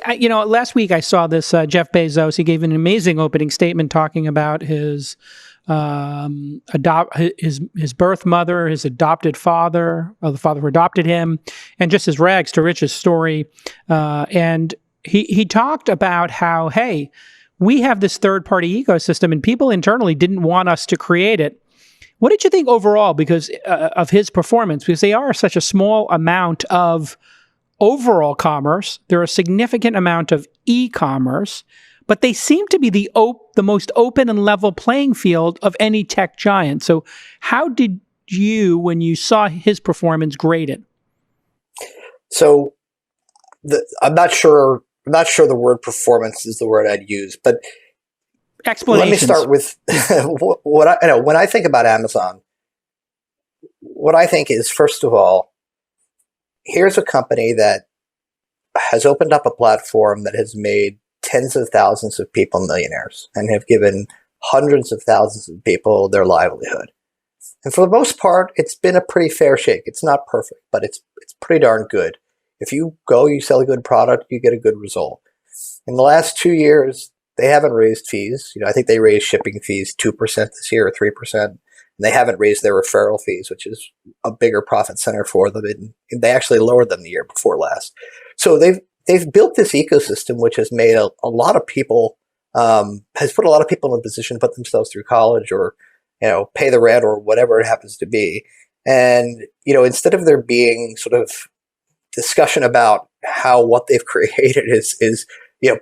last week I saw this Jeff Bezos. He gave an amazing opening statement talking about his his birth mother, his adopted father, or the father who adopted him, and just his rags to riches story. And he talked about how, hey, we have this third-party ecosystem, and people internally didn't want us to create it. What did you think overall because of his performance? Because they are such a small amount of overall commerce. They're a significant amount of e-commerce, but they seem to be the most open and level playing field of any tech giant. So how did you, when you saw his performance, grade it? So I'm not sure the word performance is the word I'd use, but let me start with when I think about Amazon, what I think is, first of all, here's a company that has opened up a platform that has made tens of thousands of people millionaires and have given hundreds of thousands of people their livelihood. And for the most part, it's been a pretty fair shake. It's not perfect, but it's pretty darn good. If you sell a good product, you get a good result. In the last 2 years, they haven't raised fees. I think they raised shipping fees 2% this year or 3%. And they haven't raised their referral fees, which is a bigger profit center for them. And they actually lowered them the year before last. So they've built this ecosystem, which has made a lot of people, has put a lot of people in a position to put themselves through college or, pay the rent or whatever it happens to be. And, instead of there being sort of discussion about how what they've created is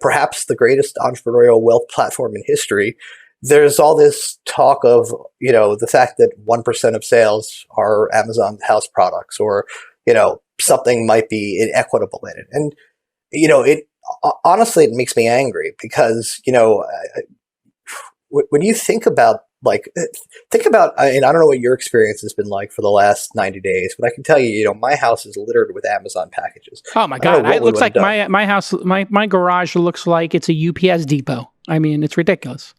perhaps the greatest entrepreneurial wealth platform in history, there's all this talk of, the fact that 1% of sales are Amazon house products or, something might be inequitable in it. And, honestly, it makes me angry because, when you think about, and I don't know what your experience has been like for the last 90 days, but I can tell you, my house is littered with Amazon packages. Oh my God. It looks like my house, my garage looks like it's a UPS depot. I mean, it's ridiculous.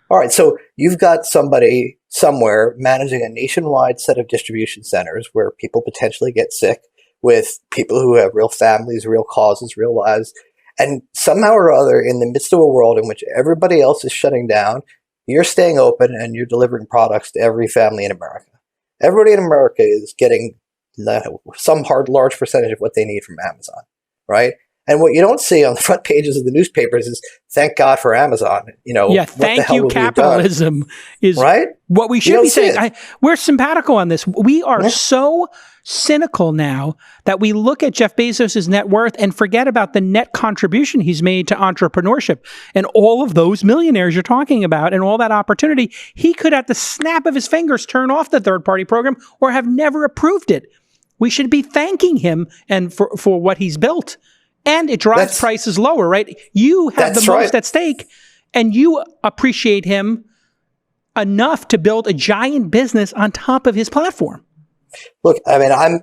All right. So you've got somebody somewhere managing a nationwide set of distribution centers where people potentially get sick with people who have real families, real causes, real lives. And somehow or other, in the midst of a world in which everybody else is shutting down, you're staying open and you're delivering products to every family in America. Everybody in America is getting some large percentage of what they need from Amazon, right? And what you don't see on the front pages of the newspapers is, thank God for Amazon. Thank you, capitalism is right? What we should be saying. We're simpatico on this. We are so cynical now that we look at Jeff Bezos' net worth and forget about the net contribution he's made to entrepreneurship and all of those millionaires you're talking about and all that opportunity. He could, at the snap of his fingers, turn off the third-party program or have never approved it. We should be thanking him and for what he's built. And it drives prices lower, right? You have the most at stake, and you appreciate him enough to build a giant business on top of his platform. Look, I mean, I'm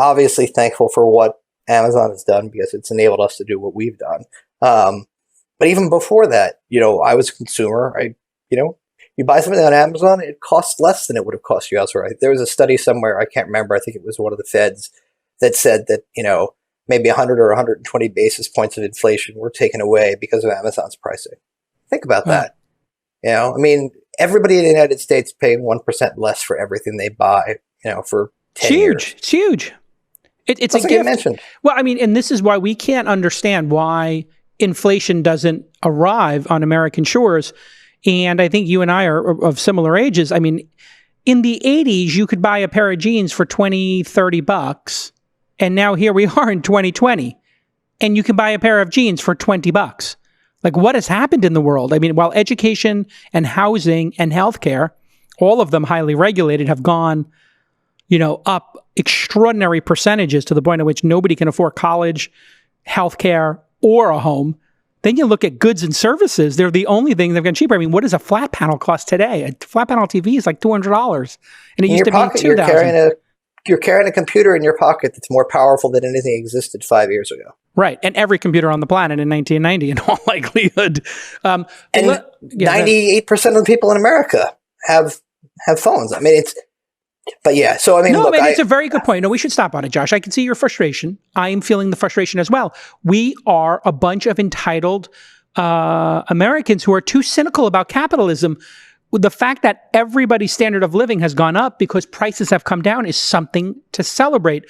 obviously thankful for what Amazon has done because it's enabled us to do what we've done. But even before that, I was a consumer. You buy something on Amazon, it costs less than it would have cost you elsewhere. There was a study somewhere, I can't remember, I think it was one of the feds, that said that, maybe 100 or 120 basis points of inflation were taken away because of Amazon's pricing. Think about that. I mean, everybody in the United States paying 1% less for everything they buy, for 10 years. It's huge. It's a gift. Mentioned. Well, I mean, and this is why we can't understand why inflation doesn't arrive on American shores. And I think you and I are of similar ages. I mean, in the 80s, you could buy a pair of jeans for $20-$30. And now here we are in 2020, and you can buy a pair of jeans for $20. Like, what has happened in the world? I mean, while education and housing and healthcare, all of them highly regulated, have gone, up extraordinary percentages to the point at which nobody can afford college, healthcare, or a home. Then you look at goods and services. They're the only thing that have gotten cheaper. I mean, what does a flat panel cost today? A flat panel TV is like $200, and it used to be $2,000. You're carrying a computer in your pocket that's more powerful than anything existed 5 years ago. Right. And every computer on the planet in 1990, in all likelihood. And 98% of the people in America have phones. I mean, But yeah, so I mean, look, it's a very good point. No, we should stop on it, Josh. I can see your frustration. I am feeling the frustration as well. We are a bunch of entitled Americans who are too cynical about capitalism. The fact that everybody's standard of living has gone up because prices have come down is something to celebrate.